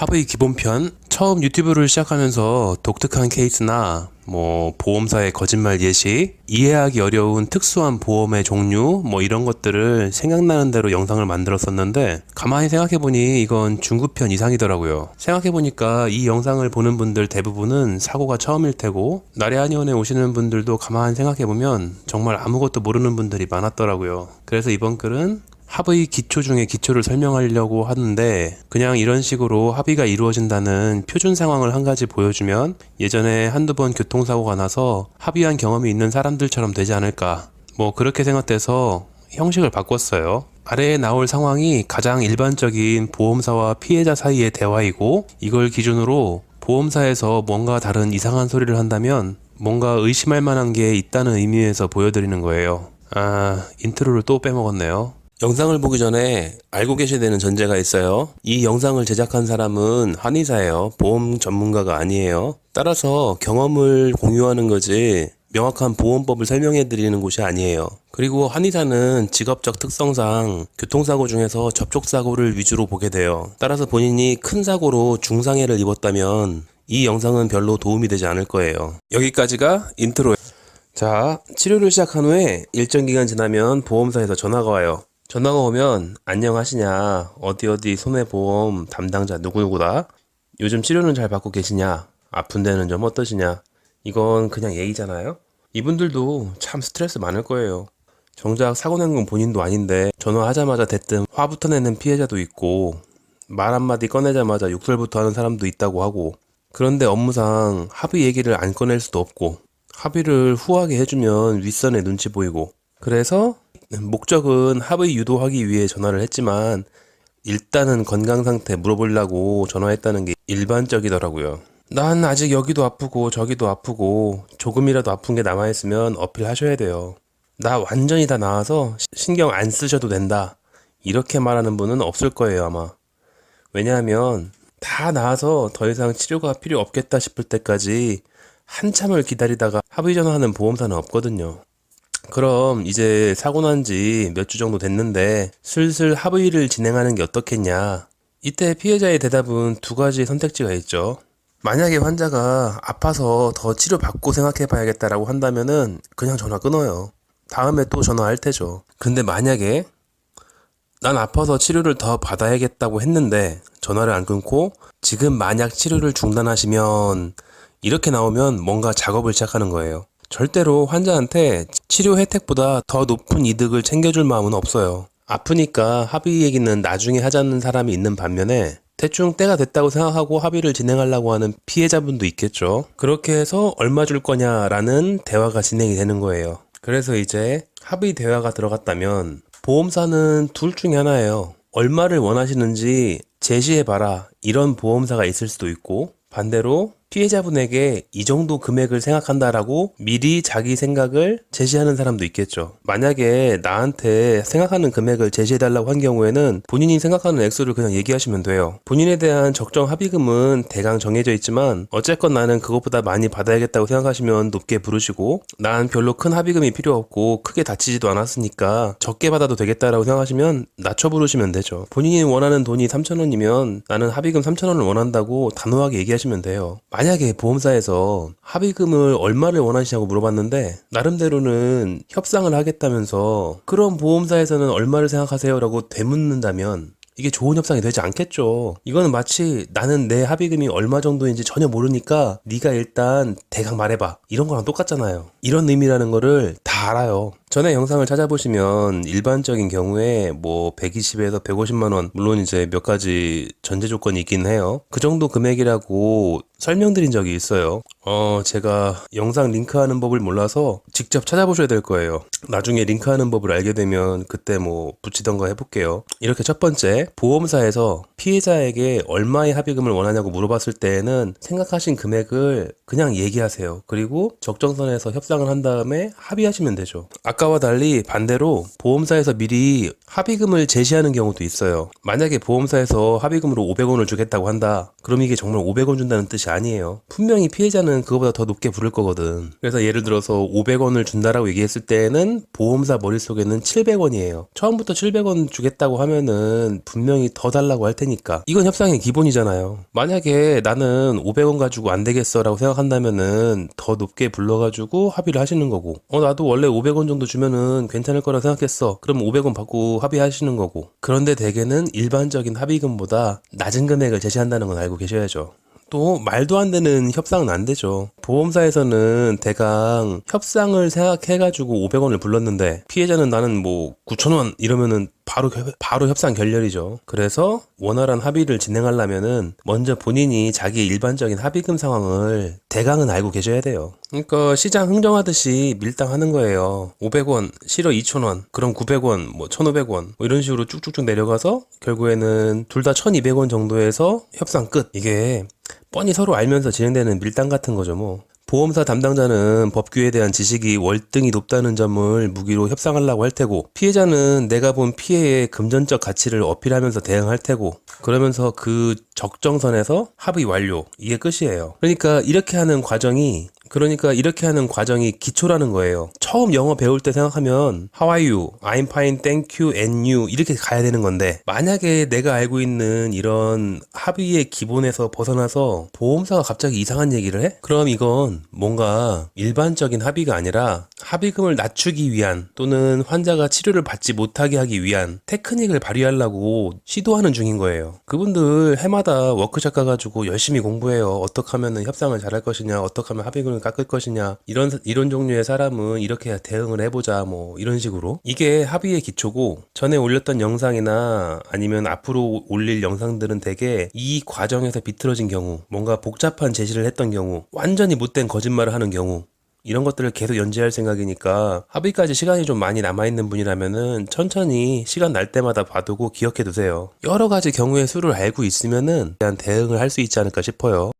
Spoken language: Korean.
합의 기본편. 처음 유튜브를 시작하면서 독특한 케이스나 보험사의 거짓말 예시, 이해하기 어려운 특수한 보험의 종류 이런 것들을 생각나는 대로 영상을 만들었었는데, 가만히 생각해보니 이건 중급편 이상이더라고요. 생각해보니까 이 영상을 보는 분들 대부분은 사고가 처음일 테고, 나래한의원에 오시는 분들도 가만히 생각해보면 정말 아무것도 모르는 분들이 많았더라고요. 그래서 이번 글은 합의 기초 중에 기초를 설명하려고 하는데, 그냥 이런 식으로 합의가 이루어진다는 표준 상황을 한 가지 보여주면 예전에 한두 번 교통사고가 나서 합의한 경험이 있는 사람들처럼 되지 않을까, 그렇게 생각돼서 형식을 바꿨어요. 아래에 나올 상황이 가장 일반적인 보험사와 피해자 사이의 대화이고, 이걸 기준으로 보험사에서 뭔가 다른 이상한 소리를 한다면 뭔가 의심할 만한 게 있다는 의미에서 보여드리는 거예요. 인트로를 또 빼먹었네요. 영상을 보기 전에 알고 계셔야 되는 전제가 있어요. 이 영상을 제작한 사람은 한의사예요. 보험 전문가가 아니에요. 따라서 경험을 공유하는 거지 명확한 보험법을 설명해 드리는 곳이 아니에요. 그리고 한의사는 직업적 특성상 교통사고 중에서 접촉사고를 위주로 보게 돼요. 따라서 본인이 큰 사고로 중상해를 입었다면 이 영상은 별로 도움이 되지 않을 거예요. 여기까지가 인트로예요. 자, 치료를 시작한 후에 일정 기간 지나면 보험사에서 전화가 와요. 전화가 오면 안녕하시냐, 어디 손해보험 담당자 누구누구다, 요즘 치료는 잘 받고 계시냐, 아픈 데는 좀 어떠시냐. 이건 그냥 얘기잖아요. 이분들도 참 스트레스 많을 거예요. 정작 사고 낸 건 본인도 아닌데 전화하자마자 대뜸 화부터 내는 피해자도 있고, 말 한마디 꺼내자마자 욕설부터 하는 사람도 있다고 하고, 그런데 업무상 합의 얘기를 안 꺼낼 수도 없고, 합의를 후하게 해주면 윗선에 눈치 보이고, 그래서 목적은 합의 유도하기 위해 전화를 했지만 일단은 건강 상태 물어보려고 전화했다는 게 일반적이더라고요. 난 아직 여기도 아프고 저기도 아프고 조금이라도 아픈 게 남아있으면 어필하셔야 돼요. 나 완전히 다 나아서 신경 안 쓰셔도 된다, 이렇게 말하는 분은 없을 거예요, 아마. 왜냐하면 다 나아서 더 이상 치료가 필요 없겠다 싶을 때까지 한참을 기다리다가 합의 전화하는 보험사는 없거든요. 그럼 이제 사고 난 지 몇 주 정도 됐는데 슬슬 합의를 진행하는 게 어떻겠냐. 이때 피해자의 대답은 두 가지 선택지가 있죠. 만약에 환자가 아파서 더 치료받고 생각해 봐야겠다라고 한다면은 그냥 전화 끊어요. 다음에 또 전화할 테죠. 근데 만약에 난 아파서 치료를 더 받아야겠다고 했는데 전화를 안 끊고 지금 만약 치료를 중단하시면, 이렇게 나오면 뭔가 작업을 시작하는 거예요. 절대로 환자한테 치료 혜택보다 더 높은 이득을 챙겨줄 마음은 없어요. 아프니까 합의 얘기는 나중에 하자는 사람이 있는 반면에 대충 때가 됐다고 생각하고 합의를 진행하려고 하는 피해자분도 있겠죠. 그렇게 해서 얼마 줄 거냐라는 대화가 진행이 되는 거예요. 그래서 이제 합의 대화가 들어갔다면 보험사는 둘 중에 하나예요. 얼마를 원하시는지 제시해봐라, 이런 보험사가 있을 수도 있고, 반대로 피해자분에게 이 정도 금액을 생각한다라고 미리 자기 생각을 제시하는 사람도 있겠죠. 만약에 나한테 생각하는 금액을 제시해달라고 한 경우에는 본인이 생각하는 액수를 그냥 얘기하시면 돼요. 본인에 대한 적정 합의금은 대강 정해져 있지만 어쨌건 나는 그것보다 많이 받아야겠다고 생각하시면 높게 부르시고, 난 별로 큰 합의금이 필요 없고 크게 다치지도 않았으니까 적게 받아도 되겠다라고 생각하시면 낮춰 부르시면 되죠. 본인이 원하는 돈이 3,000원이면 나는 합의금 3,000원을 원한다고 단호하게 얘기하시면 돼요. 만약에 보험사에서 합의금을 얼마를 원하시냐고 물어봤는데 나름대로는 협상을 하겠다면서 그럼 보험사에서는 얼마를 생각하세요? 라고 되묻는다면 이게 좋은 협상이 되지 않겠죠. 이거는 마치 나는 내 합의금이 얼마 정도인지 전혀 모르니까 네가 일단 대강 말해봐, 이런 거랑 똑같잖아요. 이런 의미라는 거를 다 알아요. 전에 영상을 찾아보시면 일반적인 경우에 120에서 150만원, 물론 이제 몇 가지 전제 조건이 있긴 해요. 그 정도 금액이라고 설명드린 적이 있어요. 제가 영상 링크하는 법을 몰라서 직접 찾아보셔야 될 거예요. 나중에 링크하는 법을 알게 되면 그때 붙이던가 해볼게요. 이렇게 첫 번째, 보험사에서 피해자에게 얼마의 합의금을 원하냐고 물어봤을 때에는 생각하신 금액을 그냥 얘기하세요. 그리고 적정선에서 협상을 한 다음에 합의하시면 되죠. 아까 아까와 달리 반대로 보험사에서 미리 합의금을 제시하는 경우도 있어요. 만약에 보험사에서 합의금으로 500원을 주겠다고 한다. 그럼 이게 정말 500원 준다는 뜻이 아니에요. 분명히 피해자는 그거보다 더 높게 부를 거거든. 그래서 예를 들어서 500원을 준다라고 얘기했을 때에는 보험사 머릿속에는 700원이에요. 처음부터 700원 주겠다고 하면은 분명히 더 달라고 할 테니까. 이건 협상의 기본이잖아요. 만약에 나는 500원 가지고 안 되겠어 라고 생각한다면은 더 높게 불러가지고 합의를 하시는 거고, 나도 원래 500원 정도 주면은 괜찮을 거라 생각했어. 그럼 500원 받고 합의하시는 거고. 그런데 대개는 일반적인 합의금보다 낮은 금액을 제시한다는 건 알고 계셔야죠. 또 말도 안 되는 협상은 안 되죠. 보험사에서는 대강 협상을 생각해가지고 500원을 불렀는데 피해자는 나는 뭐 9,000원 이러면은 바로 협상 결렬이죠. 그래서 원활한 합의를 진행하려면은 먼저 본인이 자기의 일반적인 합의금 상황을 대강은 알고 계셔야 돼요. 그러니까 시장 흥정하듯이 밀당하는 거예요. 500원, 싫어 2,000원, 그럼 900원, 뭐 1,500원 뭐 이런 식으로 쭉쭉쭉 내려가서 결국에는 둘 다 1,200원 정도에서 협상 끝. 이게 뻔히 서로 알면서 진행되는 밀당 같은 거죠 뭐. 보험사 담당자는 법규에 대한 지식이 월등히 높다는 점을 무기로 협상하려고 할 테고, 피해자는 내가 본 피해의 금전적 가치를 어필하면서 대응할 테고, 그러면서 그 적정선에서 합의 완료. 이게 끝이에요. 그러니까 이렇게 하는 과정이 기초라는 거예요. 처음 영어 배울 때 생각하면 How are you? I'm fine, thank you, and you 이렇게 가야 되는 건데, 만약에 내가 알고 있는 이런 합의의 기본에서 벗어나서 보험사가 갑자기 이상한 얘기를 해? 그럼 이건 뭔가 일반적인 합의가 아니라 합의금을 낮추기 위한, 또는 환자가 치료를 받지 못하게 하기 위한 테크닉을 발휘하려고 시도하는 중인 거예요. 그분들 해마다 워크숍 가가지고 열심히 공부해요. 어떻게 하면 협상을 잘할 것이냐, 어떻게 하면 합의금을 깎을 것이냐, 이런 종류의 사람은 이렇게 대응을 해보자, 뭐 이런 식으로. 이게 합의의 기초고, 전에 올렸던 영상이나 아니면 앞으로 올릴 영상들은 대개 이 과정에서 비틀어진 경우, 뭔가 복잡한 제시를 했던 경우, 완전히 못된 거짓말을 하는 경우, 이런 것들을 계속 연재할 생각이니까 합의까지 시간이 좀 많이 남아있는 분이라면은 천천히 시간 날 때마다 봐두고 기억해 두세요. 여러 가지 경우의 수를 알고 있으면은 대한 대응을 할 수 있지 않을까 싶어요.